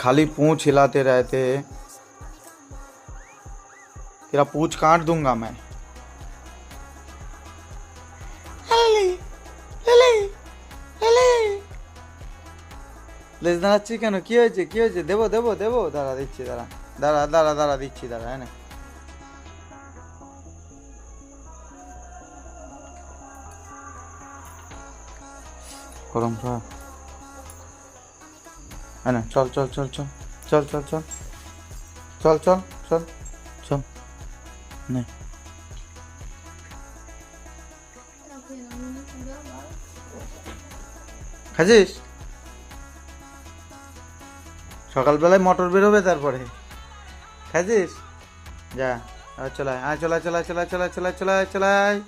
खाली पूंछ हिलाते रहते, तेरा पूंछ काट दूंगा मैं। লেজ দাঁড়াচ্ছি কেন? কি হয়েছে, কি হয়েছে? দেবো দেবো দেবো, দাঁড়া দিচ্ছি, দাঁড়া দাঁড়া দাঁড়া দাঁড়া দিচ্ছি, দাঁড়া। হ্যাঁ, গরম খা। হ্যাঁ, চল চল চল চল চল চল চল চল চল চল চল নে। খাচ্ছিস? সকালবেলায় মটর বেরোবে, তারপরে খাচ্ছিস? যা, চলায়, চলায় চলায় চলায় চলায় চলায় চলায় চলায়।